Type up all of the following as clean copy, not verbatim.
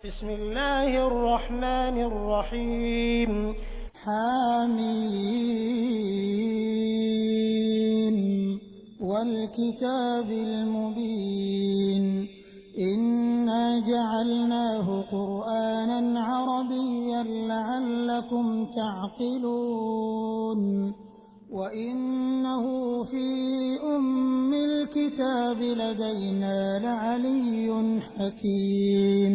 बिस्मिल्लाहिर्रहमानिर्रहीम। हामीम वल किताबिल मुबीन इन्ना जअलनाहु क़ुरआनन अरबिय्यन लअल्लकुम तअक़िलून व इन्नहु फ़ी उम्मिल किताबि लदैना लअलिय्युन हकीम।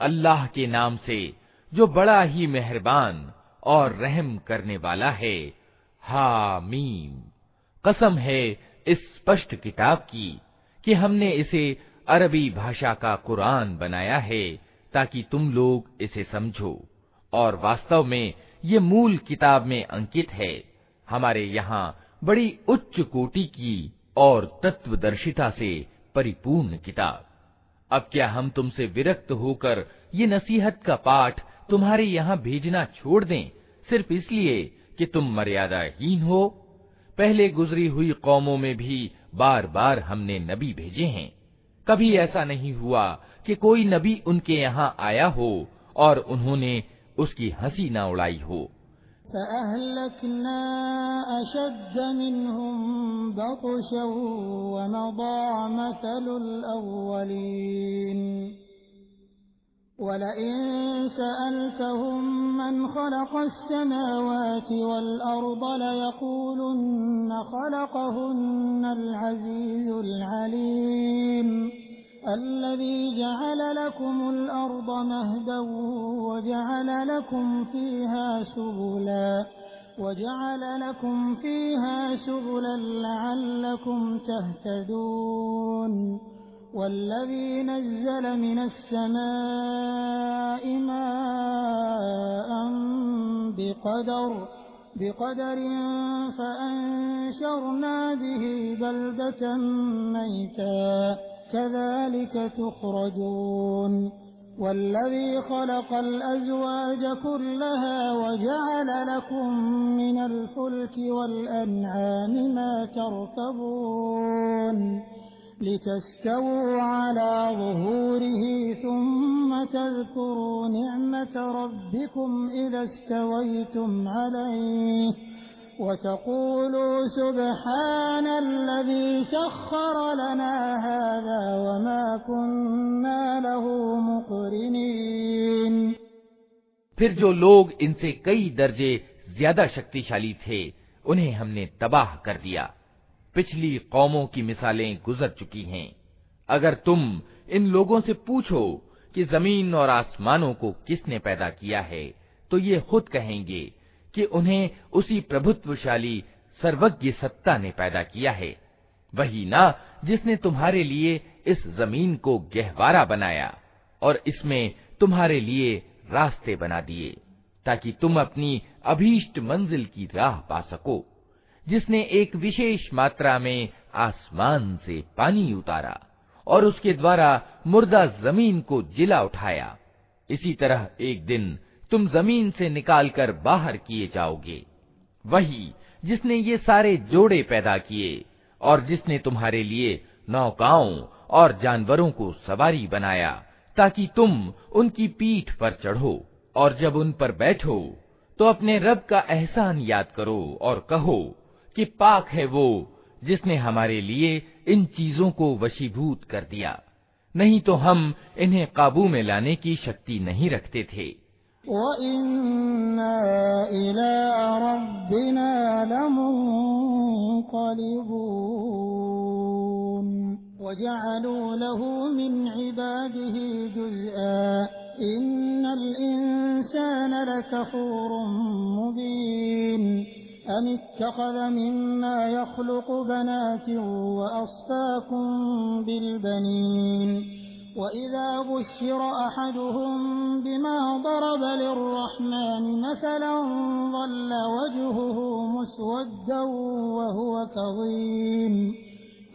अल्लाह के नाम से जो बड़ा ही मेहरबान और रहम करने वाला है। हामीम, कसम है इस स्पष्ट किताब की कि हमने इसे अरबी भाषा का कुरान बनाया है ताकि तुम लोग इसे समझो, और वास्तव में ये मूल किताब में अंकित है, हमारे यहाँ बड़ी उच्च कोटि की और तत्वदर्शिता से परिपूर्ण किताब। अब क्या हम तुमसे विरक्त होकर ये नसीहत का पाठ तुम्हारे यहाँ भेजना छोड़ दें सिर्फ इसलिए कि तुम मर्यादाहीन हो? पहले गुजरी हुई कौमों में भी बार बार हमने नबी भेजे हैं। कभी ऐसा नहीं हुआ कि कोई नबी उनके यहाँ आया हो और उन्होंने उसकी हंसी न उड़ाई हो। फ़अहलकना अशद्द मिनहुम बत्शन व मदा मसलुल अव्वलीन वलइन सअल्तहुम मन खलक़स समावाति वल अर्द लयक़ूलुन्न खलक़हुन्नल अज़ीज़ुल अलीम अल्लज़ी जअल लकुमुल अर्द महदन वजअल लकुम फ़ीहा सुबुलन लअल्लकुम तहतदून। वल्लज़ी नज़्ज़ल मिनस समाइ माअन बिक़दरिन फ़अंशरना बिही बल्दतन मैता कज़ालिक तुख़रजून। वल्लज़ी खलक़ल अज़वाज कुल्लहा वजअल लकुम मिनल फ़ुल्कि वल अनआमि मा तरकबून लितस्तवू अला ज़ुहूरिही सुम्म तज़्कुरू निअमत रब्बिकुम इज़ा इस्तवैतुम अलैहि वतक़ूलू सुब्हानल्लज़ी सख़्ख़र लना हाज़ा वमा कुन्ना लहू मुक़रिनीन। फिर जो लोग इनसे कई दर्जे ज्यादा शक्तिशाली थे उन्हें हमने तबाह कर दिया। पिछली कौमों की मिसालें गुजर चुकी हैं। अगर तुम इन लोगों से पूछो कि जमीन और आसमानों को किसने पैदा किया है, तो ये खुद कहेंगे कि उन्हें उसी प्रभुत्वशाली सर्वज्ञ सत्ता ने पैदा किया है, वही ना जिसने तुम्हारे लिए इस जमीन को गहवारा बनाया और इसमें तुम्हारे लिए रास्ते बना दिए ताकि तुम अपनी अभीष्ट मंजिल की राह पा सको, जिसने एक विशेष मात्रा में आसमान से पानी उतारा और उसके द्वारा मुर्दा जमीन को जिला उठाया। इसी तरह एक दिन तुम जमीन से निकालकर बाहर किए जाओगे। वही जिसने ये सारे जोड़े पैदा किए और जिसने तुम्हारे लिए नौकाओं और जानवरों को सवारी बनाया ताकि तुम उनकी पीठ पर चढ़ो, और जब उन पर बैठो तो अपने रब का एहसान याद करो और कहो कि पाक है वो जिसने हमारे लिए इन चीजों को वशीभूत कर दिया, नहीं तो हम इन्हें काबू में लाने की शक्ति नहीं रखते थे। वइन्ना इला रब्बिना लमुन्क़लिबून वजअलू लहू मिन इबादिही जुज़आ इन्नल इंसान लकफूरुम मुबीन अम इत्तख़ज़ मिम्मा यख़्लुक़ु बनातिन व अस्फ़ाकुम बिलबनीन वइज़ा बुश्शिरा अहदुहुम बिमा दरब लिर्रहमान मसलन ज़ल्ल वजहुहु मुस्वद्दन वहुव कज़ीम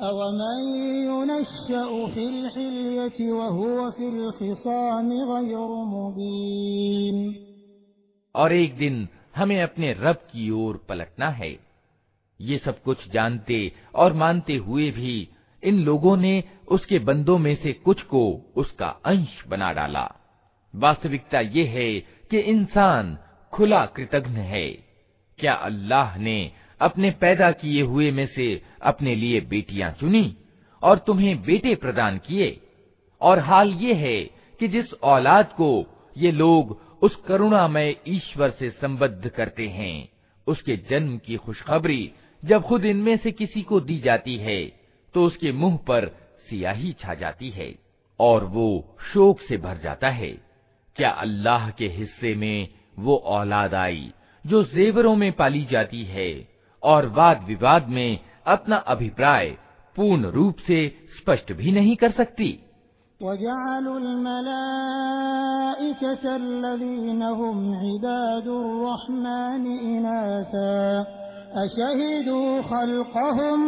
अवमन युनश्शअ फिल हिल्यति वहुव फिल ख़िसाम ग़ैर मुबीन। और एक दिन हमें अपने रब की ओर पलटना है। ये सब कुछ जानते और मानते हुए भी इन लोगों ने उसके बंदों में से कुछ को उसका अंश बना डाला। वास्तविकता ये है कि इंसान खुला कृतघ्न है। क्या अल्लाह ने अपने पैदा किए हुए में से अपने लिए बेटियां चुनी और तुम्हें बेटे प्रदान किए? और हाल ये है कि जिस औलाद को ये लोग उस करुणामय ईश्वर से संबद्ध करते हैं, उसके जन्म की खुशखबरी जब खुद इनमें से किसी को दी जाती है तो उसके मुंह पर सियाही छा जाती है और वो शोक से भर जाता है। क्या अल्लाह के हिस्से में वो औलाद आई जो जेवरों में पाली जाती है और वाद विवाद में अपना अभिप्राय पूर्ण रूप से स्पष्ट भी नहीं कर सकती? वजअलुल मलाइकता अल्लज़ीना हुम इबादुर रहमान इनासा अशहिदू खल्क़हुम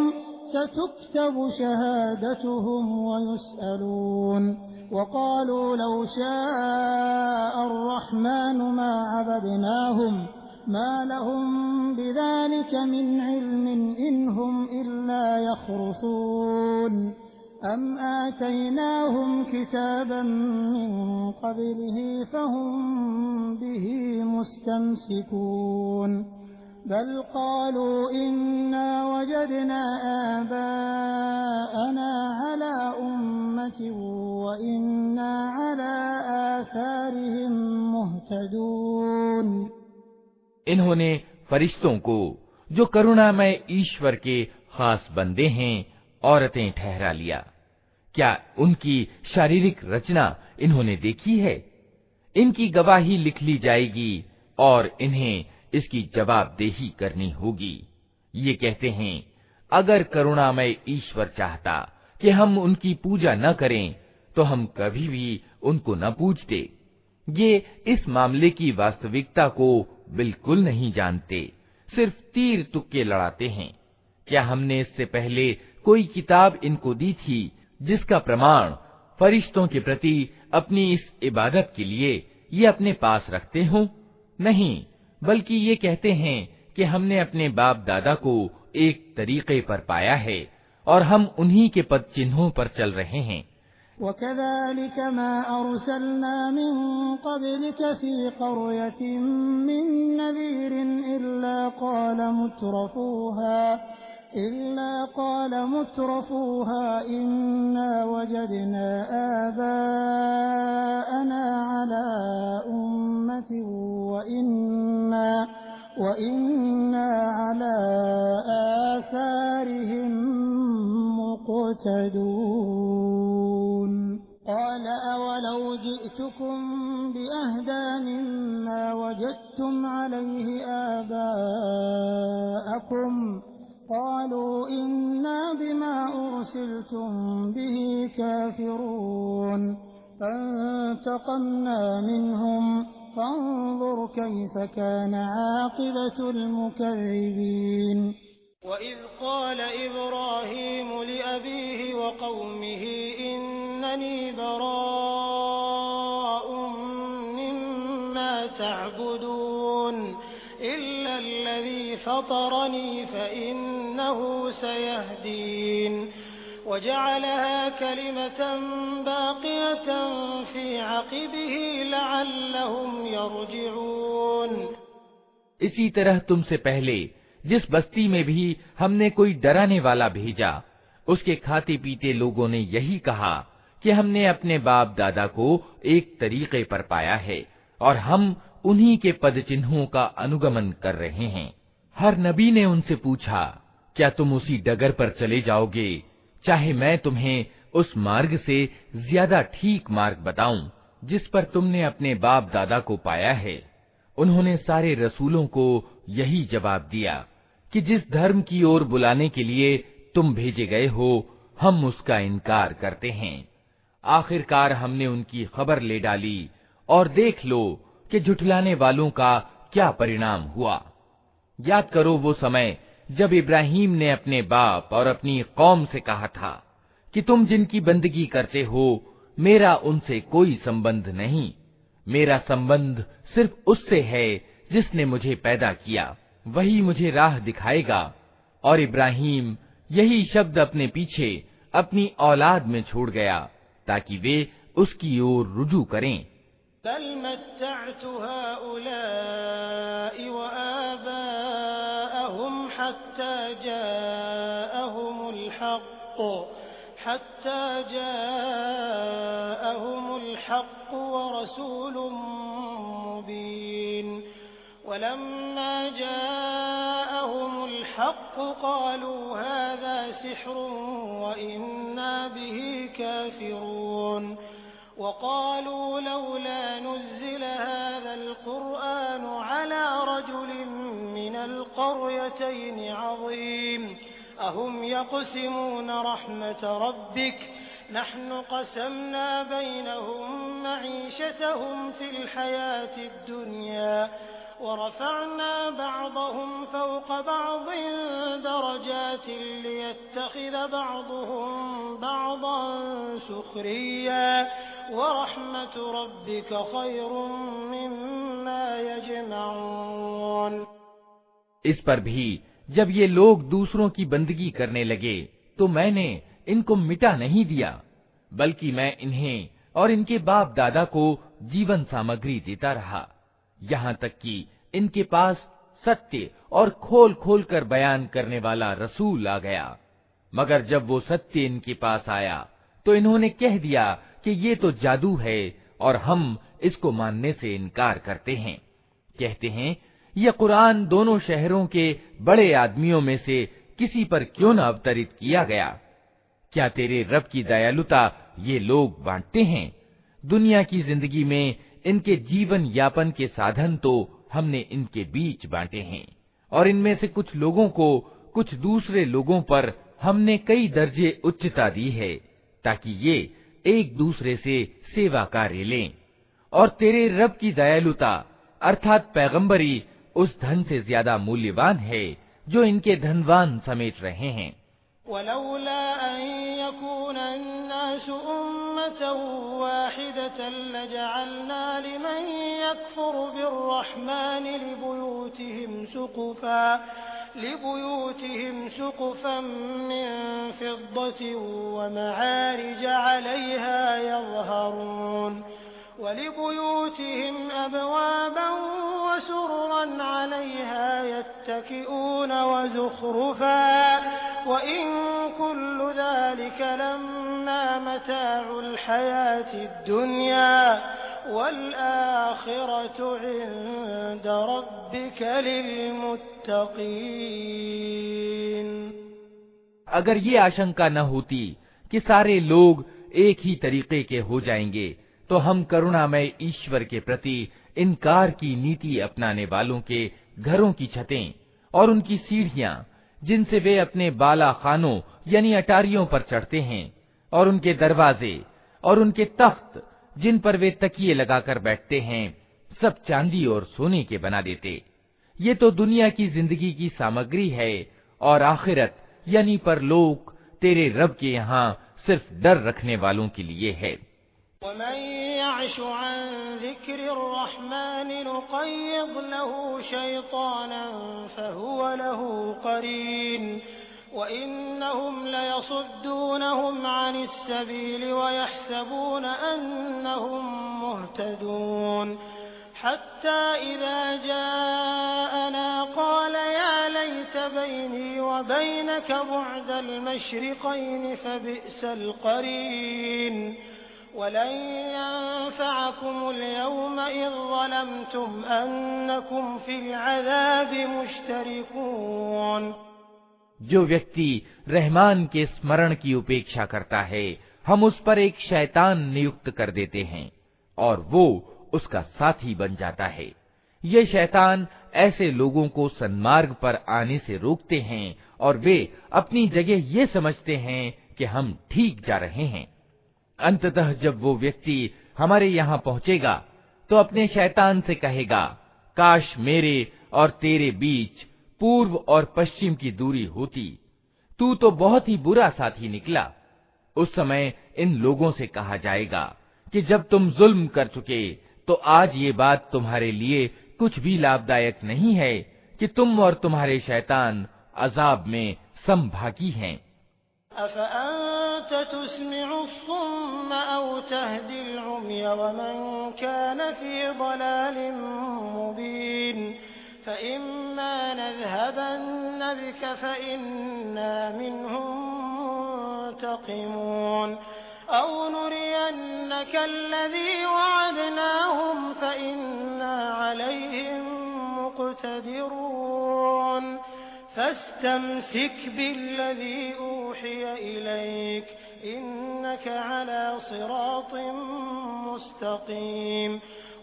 सतुक्तबु शहादतुहुम वयुस्अलून वक़ालू लौ शाअ अर्रहमानु मा अबदनाहुम मा लहुम बिज़ालिक मिन इल्मिन इनहुम इल्ला यख़रुसून अम आतैनाहुम किताबन मिन क़ब्लिही फ़हुम बिही मुस्तमसिकून बल क़ालू इन्ना वजदना आबाअना अला उम्मतिन व इन्ना अला आथारिहिम मुहतदून। इन्होंने फरिश्तों को, जो करुणामय ईश्वर के खास बंदे हैं, औरतें ठहरा लिया। क्या उनकी शारीरिक रचना इन्होंने देखी है? इनकी गवाही लिख ली जाएगी और इन्हें इसकी जवाबदेही करनी होगी। ये कहते हैं, अगर करुणामय ईश्वर चाहता कि हम उनकी पूजा न करें तो हम कभी भी उनको न पूजते। ये इस मामले की वास्तविकता को बिल्कुल नहीं जानते, सिर्फ तीर तुक्के लड़ाते हैं। क्या हमने इससे पहले कोई किताब इनको दी थी जिसका प्रमाण फरिश्तों के प्रति अपनी इस इबादत के लिए ये अपने पास रखते हों? नहीं, बल्कि ये कहते हैं कि हमने अपने बाप दादा को एक तरीके पर पाया है और हम उन्हीं के पद चिन्हों पर चल रहे हैं। वकज़ालिक मा अरसलना मिन क़ब्लिक फ़ी क़र्यतिन मिन नज़ीरिन इल्ला क़ाल मुत्रफ़ूहा इन्ना वजदना आबाअना अला उम्मतिन व इन्ना अला आथारिहिम मुक़तदून। क़ाल अवलौ जि'तुकुम बिअहदा मिम्मा वजदतुम अलैहि आबाअकुम क़ालू इन्ना बिमा उरसिलतुम बिही काफ़िरून फ़ंतक़म्ना मिनहुम फ़ंज़ुर कैफ़ कान आक़िबतुल मुकज़्ज़िबीन। वइज़ क़ाल इब्राहीम लिअबीहि व क़ौमिहि इन्ननी बराअुम मिम्मा तअबुदून इल्ला अल्लज़ी फ़तरनी फ़इन्नहु सयहदीन वजअलहा कलिमतन बाक़ियतन फ़ी अक़िबिही लअल्लहुम यरजिऊन। इसी तरह तुमसे पहले जिस बस्ती में भी हमने कोई डराने वाला भेजा, उसके खाते पीते लोगों ने यही कहा कि हमने अपने बाप दादा को एक तरीके पर पाया है और हम उन्हीं के पद चिन्हों का अनुगमन कर रहे हैं। हर नबी ने उनसे पूछा, क्या तुम उसी डगर पर चले जाओगे, चाहे मैं तुम्हें उस मार्ग से ज्यादा ठीक मार्ग बताऊं जिस पर तुमने अपने बाप दादा को पाया है? उन्होंने सारे रसूलों को यही जवाब दिया कि जिस धर्म की ओर बुलाने के लिए तुम भेजे गए हो, हम उसका इनकार करते हैं आखिरकार हमने उनकी खबर ले डाली और देख लो कि झुठलाने वालों का क्या परिणाम हुआ। याद करो वो समय जब इब्राहीम ने अपने बाप और अपनी कौम से कहा था कि तुम जिनकी बंदगी करते हो मेरा उनसे कोई संबंध नहीं, मेरा संबंध सिर्फ उससे है जिसने मुझे पैदा किया, वही मुझे राह दिखाएगा। और इब्राहीम यही शब्द अपने पीछे अपनी औलाद में छोड़ गया ताकि वे उसकी ओर रुजू करें। बल मत्तअतु हाउलाइ व आबाअहुम हत्ता जाअहुमुल हक़्क़ व रसूलुम मुबीन वलम्मा जाअहुमुल हक़्क़ क़ालू हाज़ा सिह्रुन व इन्ना बिही काफ़िरून वक़ालू लौला नुज़्ज़िल हाज़ल क़ुरआनु अला रजुलिन मिनल क़रयतैनि अज़ीम अहुम यक़सिमून रहमत रब्बिक नहनु क़समना बैनहुम मईशतहुम फ़िल हयातिद दुनिया वरफ़अना बअदहुम फ़ौक़ बअदिन दरजातिन लियत्तख़िज़ बअदुहुम बअदन सुख़रिय्या वरहमतु रब्बिक ख़ैरुम मिम्मा यजमऊन। इस पर भी जब ये लोग दूसरों की बंदगी करने लगे तो मैंने इनको मिटा नहीं दिया, बल्कि मैं इन्हें और इनके बाप दादा को जीवन सामग्री देता रहा, यहाँ तक कि इनके पास सत्य और खोल खोल कर बयान करने वाला रसूल आ गया। मगर जब वो सत्य इनके पास आया तो इन्होंने कह दिया कि ये तो जादू है और हम इसको मानने से इनकार करते हैं। कहते हैं यह कुरान दोनों शहरों के बड़े आदमियों में से किसी पर क्यों न अवतरित किया गया। क्या तेरे रब की दयालुता ये लोग बांटते हैं? दुनिया की जिंदगी में इनके जीवन यापन के साधन तो हमने इनके बीच बांटे हैं और इनमें से कुछ लोगों को कुछ दूसरे लोगों पर हमने कई दर्जे उच्चता दी है ताकि ये एक दूसरे से सेवा कार्य लें। और तेरे रब की दयालुता अर्थात पैगंबरी उस धन से ज्यादा मूल्यवान है जो इनके धनवान समेट रहे हैं। वलौला अन यकून अन्नासु उम्मतन वाहिदतन लजअलना लिमन यकफुरु बिर्रहमानि लिबुयूतिहिम सुक़ुफन मिन फिद्दतिन व मआरिज अलैहा यज़हरून वलिबुयूतिहिम अबवाबन व सुरुरन अलैहा यत्तकिऊन व ज़ुख़रुफ़ा व इन कुल्लु ज़ालिक लम्मा मताउल हयातिद दुनिया वल आखिरतु इंद रब्बिक लिलमुत्तक़ीन। अगर ये आशंका न होती कि सारे लोग एक ही तरीके के हो जाएंगे तो हम करुणामय ईश्वर के प्रति इनकार की नीति अपनाने वालों के घरों की छतें और उनकी सीढ़ियां जिनसे वे अपने बाला खानों यानी अटारियों पर चढ़ते हैं और उनके दरवाजे और उनके तख्त जिन पर वे तकिए लगाकर बैठते हैं सब चांदी और सोने के बना देते। ये तो दुनिया की जिंदगी की सामग्री है और आखिरत यानी परलोक तेरे रब के यहाँ सिर्फ डर रखने वालों के लिए है। वमन यअशु अन ज़िक्रिर्रहमान नुक़य्यिद लहू शैतानन फहुव लहू क़रीन व इन्नहुम लयसुद्दूनहुम अनिस्सबील व यहसबून अन्नहुम मुहतदून हत्ता इज़ा जाअना क़ाल या लैत बैनी व बैनक बुअदल मशरिक़ैन फबिअसल क़रीन वलन यंफ़अकुमुल यौम इज़ ज़लमतुम अन्नकुम फ़िल अज़ाबि मुश्तरिकून। जो व्यक्ति रहमान के स्मरण की उपेक्षा करता है हम उस पर एक शैतान नियुक्त कर देते हैं और वो उसका साथी बन जाता है। ये शैतान ऐसे लोगों को सन्मार्ग पर आने से रोकते हैं और वे अपनी जगह ये समझते हैं कि हम ठीक जा रहे हैं। अंततः जब वो व्यक्ति हमारे यहाँ पहुँचेगा तो अपने शैतान से कहेगा, काश मेरे और तेरे बीच पूर्व और पश्चिम की दूरी होती, तू तो बहुत ही बुरा साथी निकला। उस समय इन लोगों से कहा जाएगा कि जब तुम जुल्म कर चुके तो आज ये बात तुम्हारे लिए कुछ भी लाभदायक नहीं है कि तुम और तुम्हारे शैतान अजाब में समभागी हैं। अफ़अन्त तुस्मिउ सुम्म औ तहदिल उम्य वमन कान फ़ी ज़लालिन मुबीन फ़इम्मा नज़हबन्न बिक फ़इन्ना मिन्हुम मुंतक़िमून औ नुरियन्नक अल्लज़ी वअदनाहुम फ़इन्ना अलैहिम मुक़तदिरून फस्तमसिक बिल्लज़ी ऊहिय इलैक इन्नक अला सिरातिन मुस्तक़ीम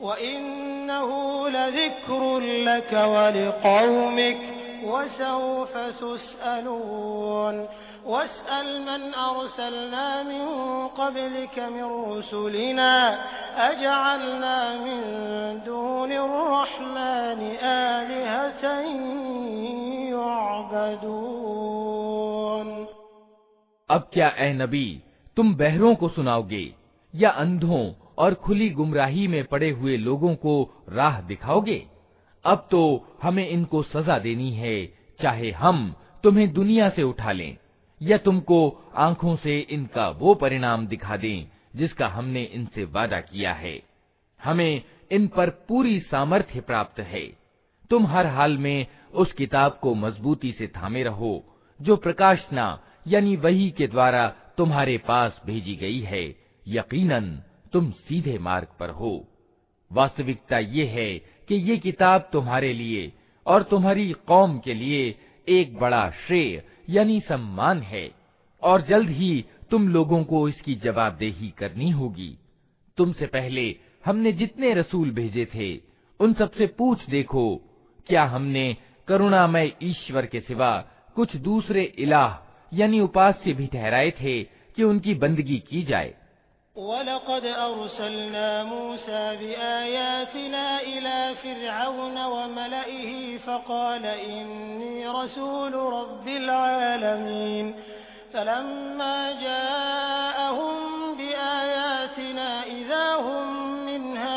व इन्नहु लज़िक्रुन लक व लिक़ौमिक व सौफ़ तुस्अलून वस्अल मन अरसलना मिन क़ब्लिक मिन रुसुलिना अजअलना मिन दूनिर रहमानि आलिहतन युअबदून। अब क्या ए नबी, तुम बहरों को सुनाओगे या अंधों और खुली गुमराही में पड़े हुए लोगों को राह दिखाओगे? अब तो हमें इनको सजा देनी है, चाहे हम तुम्हें दुनिया से उठा लें या तुमको आंखों से इनका वो परिणाम दिखा दें जिसका हमने इनसे वादा किया है। हमें इन पर पूरी सामर्थ्य प्राप्त है। तुम हर हाल में उस किताब को मजबूती से थामे रहो जो प्रकाशना यानी वही के द्वारा तुम्हारे पास भेजी गई है। यकीनन तुम सीधे मार्ग पर हो। वास्तविकता ये है कि ये किताब तुम्हारे लिए और तुम्हारी कौम के लिए एक बड़ा श्रेय यानी सम्मान है और जल्द ही तुम लोगों को इसकी जवाबदेही करनी होगी। तुमसे पहले हमने जितने रसूल भेजे थे उन सबसे पूछ देखो, क्या हमने करुणामय ईश्वर के सिवा कुछ दूसरे इलाह यानी उपास्य भी ठहराए थे कि उनकी बंदगी की जाए। वलक़द अरसलना मूसा बिआयातिना इला फ़िरऔन व मलइही फ़क़ाल इन्नी रसूलु रब्बिल आलमीन फ़लम्मा जाअहुम बिआयातिना इज़ा हुम मिन्हा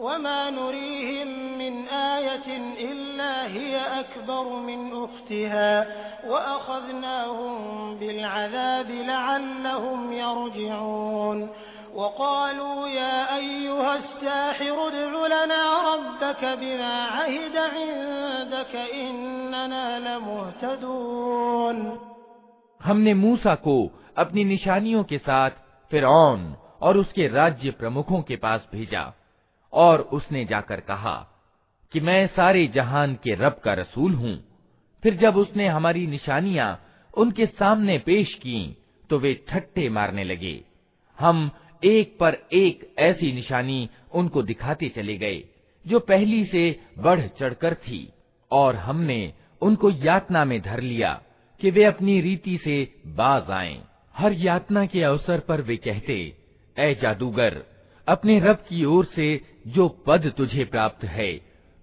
वमा नुरीहिम मिन आयतिन इल्ला हिय अकबर मिन उख्तिहा व अख़ज़नाहुम बिलअज़ाबि लअल्लहुम यरजिऊन वक़ालू या अय्युहस्साहिरु उद्'ु लना रब्बक बिमा अहिद इंदक इन्नना लमुहतदून। हमने मूसा को अपनी निशानियों के साथ फिरौन और उसके राज्य प्रमुखों के पास भेजा और उसने जाकर कहा कि मैं सारे जहान के रब का रसूल हूँ। फिर जब उसने हमारी निशानियां उनके सामने पेश की तो वे ठट्ठे मारने लगे। हम एक पर एक ऐसी निशानी उनको दिखाते चले गए जो पहली से बढ़ चढ़कर थी और हमने उनको यातना में धर लिया कि वे अपनी रीति से बाज आएं। हर यातना के अवसर पर वे कहते, ऐ जादूगर, अपने रब की ओर से जो पद तुझे प्राप्त है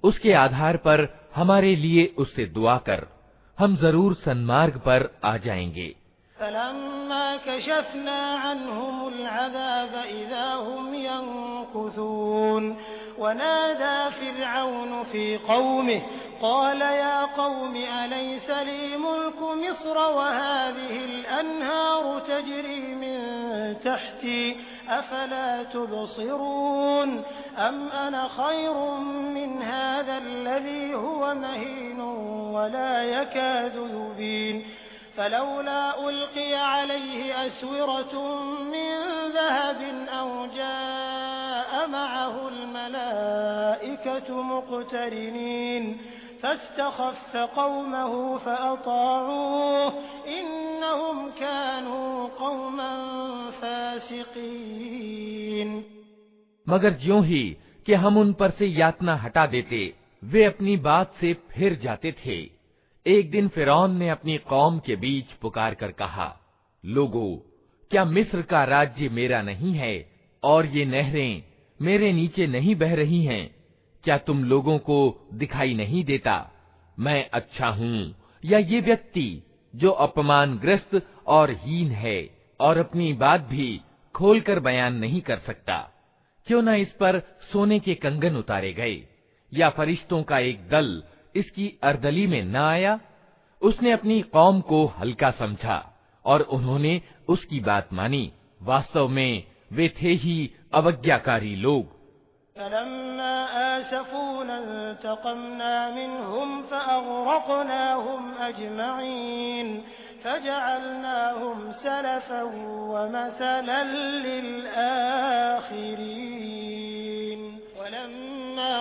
उसके आधार पर हमारे लिए उससे दुआ कर, हम जरूर सन्मार्ग पर आ जाएंगे। फलम्मा कशफना अन्हुमुल अज़ाब इज़ा हुम यंकुसून वनादा फ़िरऔन फ़ी क़ौमिही क़ाल या क़ौमि अलैस ली मुल्कु मिस्र वहाज़िहिल अन्हारु तजरी मिन तहती अफ़ला तुबसिरून अम अना खैरुम मिन हाज़ाल्लज़ी हुवा महीनुन वला यकादु युबीन फलौला उल्क़िया अलैहि अस्विरतुम मिन ज़हबिन औ जाअ मअहुल मलाइकतु मुक़्तरिनीन फस्तख़फ़्फ़ क़ौमहु फ़अताऊह इन्नहुम कानू क़ौमन फ़ासिक़ीन। मगर ज्यों ही कि हम उन पर से यातना हटा देते वे अपनी बात से फिर जाते थे। एक दिन फिरौन ने अपनी कौम के बीच पुकार कर कहा, लोगो, क्या मिस्र का राज्य मेरा नहीं है और ये नहरें मेरे नीचे नहीं बह रही हैं? क्या तुम लोगों को दिखाई नहीं देता मैं अच्छा हूँ या ये व्यक्ति जो अपमानग्रस्त और हीन है और अपनी बात भी खोलकर बयान नहीं कर सकता? क्यों न इस पर सोने के कंगन उतारे गए या फरिश्तों का एक दल इसकी अर्दली में न आया? उसने अपनी कौम को हल्का समझा और उन्होंने उसकी बात मानी। वास्तव में वे थे ही अवज्ञाकारी लोग।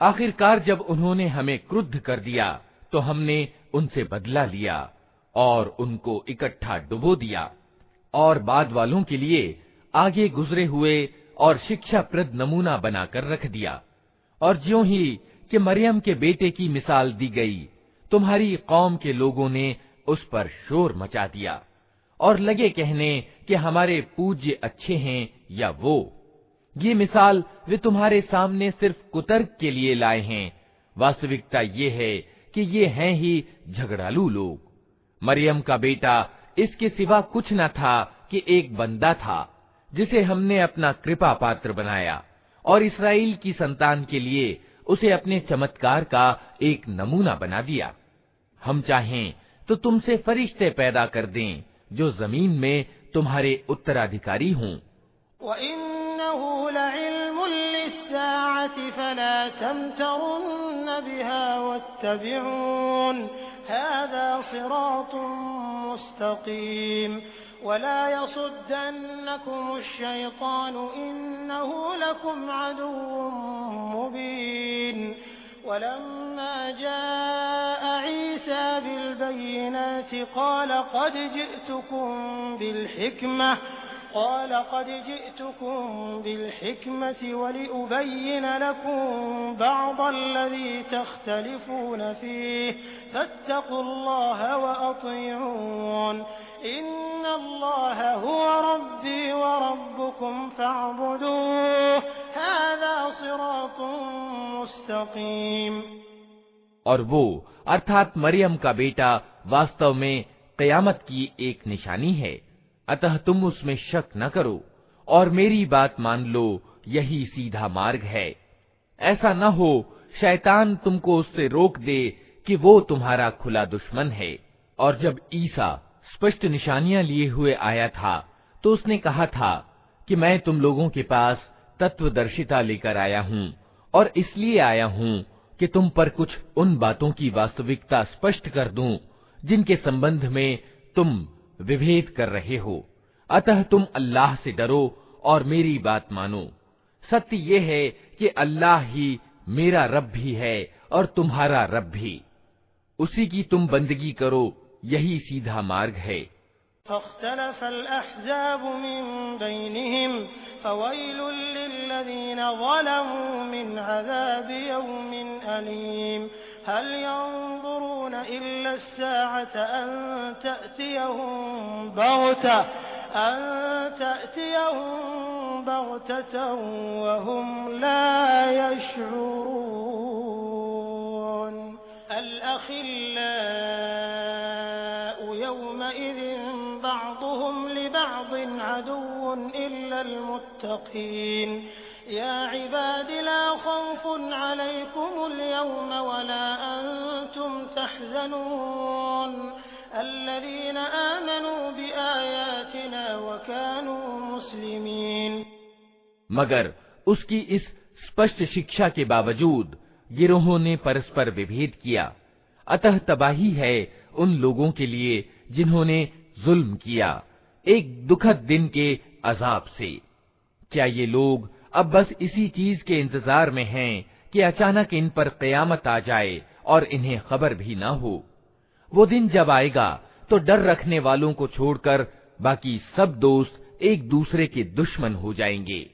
आखिरकार जब उन्होंने हमें क्रुद्ध कर दिया तो हमने उनसे बदला लिया और उनको इकट्ठा डुबो दिया और बाद वालों के लिए आगे गुजरे हुए और शिक्षाप्रद नमूना बनाकर रख दिया। और ज्यों ही कि मरियम के बेटे की मिसाल दी गई, तुम्हारी कौम के लोगों ने उस पर शोर मचा दिया और लगे कहने कि हमारे पूज्य अच्छे हैं या वो। ये मिसाल वे तुम्हारे सामने सिर्फ कुतर्क के लिए लाए हैं। वास्तविकता ये है कि ये हैं ही झगड़ालू लोग। मरियम का बेटा इसके सिवा कुछ न था कि एक बंदा था जिसे हमने अपना कृपा पात्र बनाया और इस्राएल की संतान के लिए उसे अपने चमत्कार का एक नमूना बना दिया। हम चाहें तो तुमसे फरिश्ते पैदा कर दें जो जमीन में तुम्हारे उत्तराधिकारी हों। वइन्नहु लइल्मुन लिस्साअति फला तमतरुन्न बिहा वत्तबिऊन हाज़ा सिरातुम मुस्तकीम वला यसुद्दन्नकुमुश्शैतानु इन्नहु लकुम अदुव्वुम मुबीन। वलम्मा जाअ ईसा बिलबय्यिनात क़ाल क़द जि'तुकुम बिलहिक्मति वलिउबय्यिन लकुम बअदल्लज़ी तख्तलिफून फ़ीहि फत्तक़ुल्लाह वअतिऊन इन्नल्लाह हुव रब्बी वरब्बुकुम फ़अब्दूह हाज़ा सिरातुम मुस्तक़ीम। और वो अर्थात मरियम का बेटा वास्तव में कयामत की एक निशानी है, अतः तुम उसमें शक न करो और मेरी बात मान लो, यही सीधा मार्ग है। ऐसा न हो शैतान तुमको उससे रोक दे कि वो तुम्हारा खुला दुश्मन है। और जब ईसा स्पष्ट निशानियां लिए हुए आया था तो उसने कहा था कि मैं तुम लोगों के पास तत्वदर्शिता लेकर आया हूँ और इसलिए आया हूँ कि तुम पर कुछ उन बातों की वास्तविकता स्पष्ट कर दूं जिनके संबंध में तुम विभेद कर रहे हो। अतः तुम अल्लाह से डरो और मेरी बात मानो। सत्य ये है कि अल्लाह ही मेरा रब भी है और तुम्हारा रब भी। उसी की तुम बंदगी करो, यही सीधा मार्ग है। फ़ख्तलफ़ल अहज़ाबु मिन बैनिहिम फ़वैलुल लिल्लज़ीन ज़लमू मिन अज़ाबि यौमिन अलीम। हल यंज़ुरून इल्ला अस्साअत अन तअतियहुम बग़ततन वहुम ला यशऊरून। अल-अख़िल्लाउ यौमइज़िन बअदुहुम लिबअदिन अदुव्वुन इल्लल मुत्तक़ीन। या इबादी ला खौफुन अलैकुमुल यौम वला अंतुम तहज़नून अल्लज़ीना आमनू बिआयातिना व कानू मुस्लिमीन। मगर उसकी इस स्पष्ट शिक्षा के बावजूद गिरोहों ने परस्पर विभेद किया। अतः तबाही है उन लोगों के लिए जिन्होंने जुल्म किया, एक दुखद दिन के अजाब से। क्या ये लोग अब बस इसी चीज के इंतजार में हैं कि अचानक इन पर कयामत आ जाए और इन्हें खबर भी ना हो? वो दिन जब आएगा तो डर रखने वालों को छोड़कर बाकी सब दोस्त एक दूसरे के दुश्मन हो जाएंगे।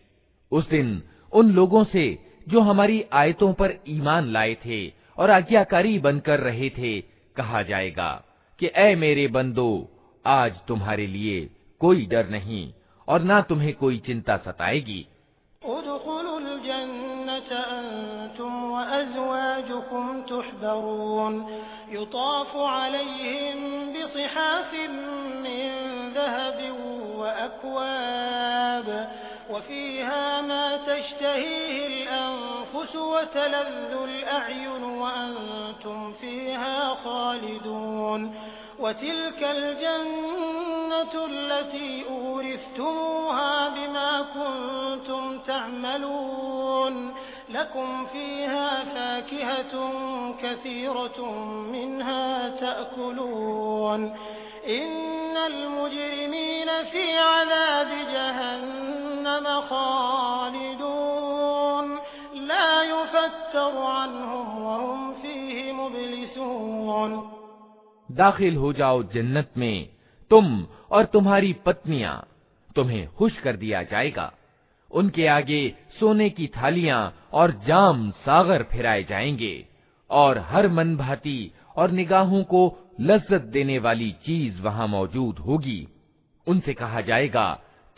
उस दिन उन लोगों से जो हमारी आयतों पर ईमान लाए थे और आज्ञाकारी बनकर रहे थे, कहा जाएगा कि ऐ मेरे बंदो, आज तुम्हारे लिए कोई डर नहीं और ना तुम्हें कोई चिंता सताएगी। उदखुलुल जन्नत अंतुम व अज़वाजुकुम तुहबरून युताफु अलैहिम बिसिहाफिन मिन ज़हबिन व अक्वाब व फ़ीहा मा तश्तहीहिल अनफुस व तलज़्ज़ुल अ'युन व अंतुम फ़ीहा खालिदून व तिल्कल जन्नतु अल्लती ऊरिस्तमूहा बिमा कुन्तुम तअमलून लकुम फ़ीहा फ़ाकिहतुन कसीरतुन मिन्हा तअकुलून इन्नल मुजरिमीन फ़ी अज़ाबि जहन्नम खालिदून ला युफ़त्तरु अन्हुम व हुम फ़ीहि मुब्लिसून। दाखिल हो जाओ जन्नत में, तुम और तुम्हारी पत्नियां, तुम्हें खुश कर दिया जाएगा। उनके आगे सोने की थालियां और जाम सागर फिराए जाएंगे और हर मन भाती और निगाहों को लज्जत देने वाली चीज वहां मौजूद होगी। उनसे कहा जाएगा,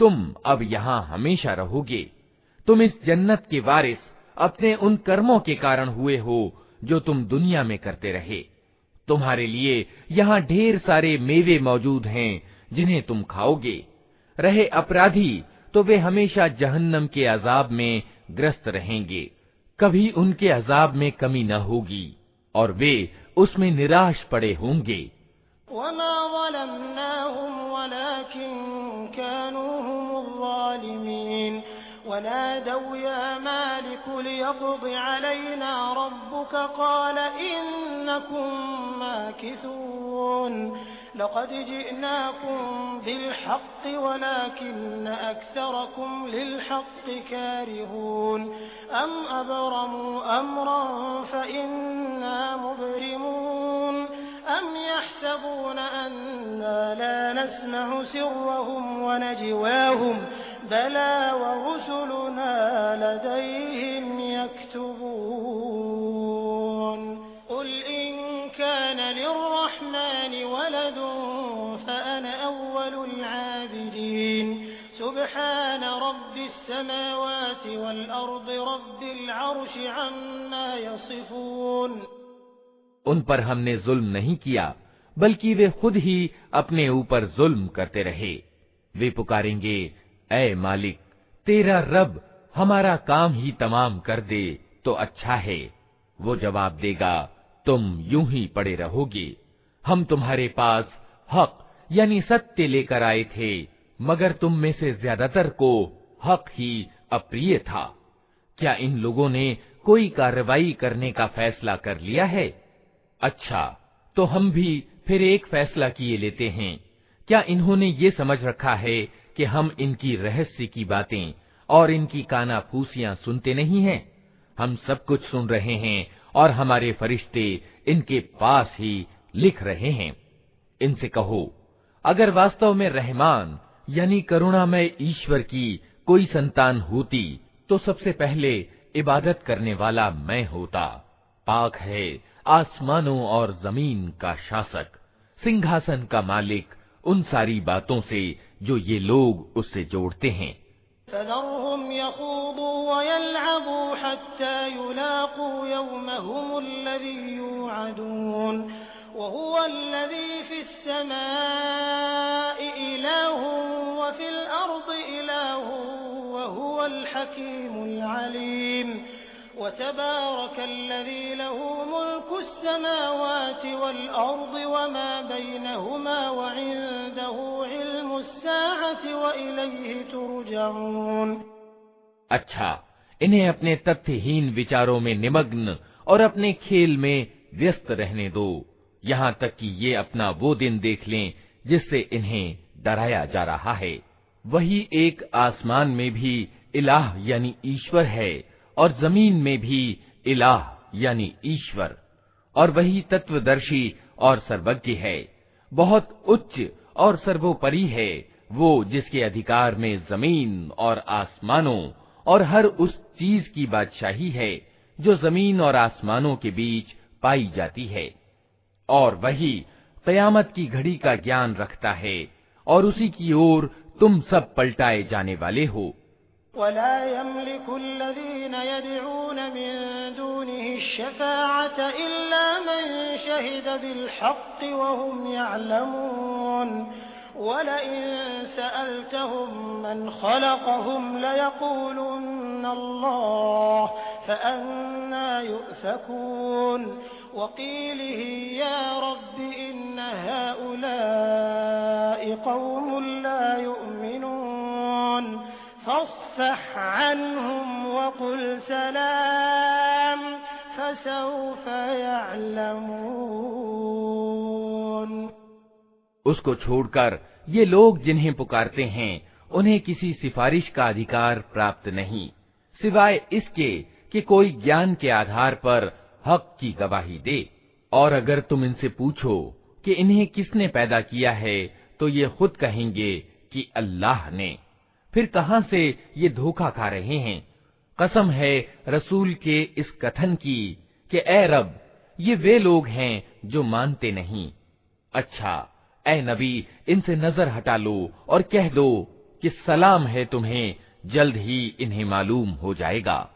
तुम अब यहाँ हमेशा रहोगे। तुम इस जन्नत के वारिस अपने उन कर्मों के कारण हुए हो जो तुम दुनिया में करते रहे। तुम्हारे लिए यहाँ ढेर सारे मेवे मौजूद हैं जिन्हें तुम खाओगे। रहे अपराधी तो वे हमेशा जहन्नम के अजाब में ग्रस्त रहेंगे, कभी उनके अजाब में कमी न होगी और वे उसमें निराश पड़े होंगे। वमा ज़लमनाहुम वलाकिन कानू हुमुज़्ज़ालिमीन वनादौ या मालिक लियक़्दि अलैना रब्बुक क़ाल इन्नकुम माकिसून लक़द जिअनाकुम बिलहक़्क़ि वलाकिन्न अक्सरकुम लिलहक़्क़ि कारिहून अम अबरमू अम्रन फ़इन्ना मुब्रिमून अम यहसबून अन्ना ला नस्मअु सिर्रहुम व नजवाहुम बला व रुसुलुना लदैहिम यक्तुबून क़ुल इन कान लिर्रहमानि वलदुन फ़अना अव्वलुल आबिदीन सुब्हान रब्बिस समावाति वल अर्दि रब्बिल अर्शि अम्मा यसिफून। उन पर हमने जुल्म नहीं किया, बल्कि वे खुद ही अपने ऊपर जुल्म करते रहे। वे पुकारेंगे, ऐ मालिक, तेरा रब हमारा काम ही तमाम कर दे तो अच्छा है। वो जवाब देगा, तुम यूं ही पड़े रहोगे। हम तुम्हारे पास हक यानी सत्य लेकर आए थे, मगर तुम में से ज्यादातर को हक ही अप्रिय था। क्या इन लोगों ने कोई कार्रवाई करने का फैसला कर लिया है? अच्छा, तो हम भी फिर एक फैसला किए लेते हैं। क्या इन्होंने ये समझ रखा है कि हम इनकी रहस्य की बातें और इनकी कानाफूसियां सुनते नहीं हैं? हम सब कुछ सुन रहे हैं और हमारे फरिश्ते इनके पास ही लिख रहे हैं। इनसे कहो, अगर वास्तव में रहमान यानी करुणामय ईश्वर की कोई संतान होती तो सबसे पहले इबादत करने वाला मैं होता। पाक है आसमानों और जमीन का शासक, सिंहासन का मालिक, उन सारी बातों से जो ये लोग उससे जोड़ते हैं। फ़ज़रहुम यख़ूदू व यलअबू हत्ता युलाक़ू यौमहुमुल्लज़ी यूअदून व हुवल्लज़ी फ़िस्समाइ इलाहुन व फ़िल अर्दि इलाहुन व हुवल हकीमुल अलीम व तबारकल्लज़ी लहू मुल्कुस समावाति वल अर्दि व मा बैनहुमा व इंदहू इल्मुस साअति व इलैहि तुरजऊन। अच्छा, इन्हें अपने तथ्यहीन विचारों में निमग्न और अपने खेल में व्यस्त रहने दो, यहाँ तक कि ये अपना वो दिन देख लें जिससे इन्हें डराया जा रहा है। वही एक आसमान में भी इलाह यानी ईश्वर है और जमीन में भी इलाह यानी ईश्वर, और वही तत्वदर्शी और सर्वज्ञ है, बहुत उच्च और सर्वोपरि है वो जिसके अधिकार में जमीन और आसमानों और हर उस चीज की बादशाही है जो जमीन और आसमानों के बीच पाई जाती है, और वही क़यामत की घड़ी का ज्ञान रखता है और उसी की ओर तुम सब पलटाए जाने वाले हो। वला यमलिकुल्लज़ीन यदऊन मिन दूनिहि शफ़ाअत इल्ला मन शहिद बिलहक़्क़ि वहुम यअलमून वलइन सअल्तहुम मन ख़लक़हुम लयक़ूलुन्न अल्लाह फ़अन्ना युफ़कून वक़ीलिहि या रब्बि इन्न हाउलाइ क़ौमुन ला युमिनून फ़स्फ़ह अन्हुम वक़ुल सलाम फ़सौफ़ यअलमून। उसको छोड़कर ये लोग जिन्हें पुकारते हैं उन्हें किसी सिफारिश का अधिकार प्राप्त नहीं, सिवाय इसके कि कोई ज्ञान के आधार पर हक की गवाही दे। और अगर तुम इनसे पूछो कि इन्हें किसने पैदा किया है तो ये खुद कहेंगे कि अल्लाह ने। फिर कहां से ये धोखा खा रहे हैं। कसम है रसूल के इस कथन की कि ए रब, ये वे लोग हैं जो मानते नहीं। अच्छा ए नबी, इनसे नजर हटा लो और कह दो कि सलाम है तुम्हें, जल्द ही इन्हें मालूम हो जाएगा।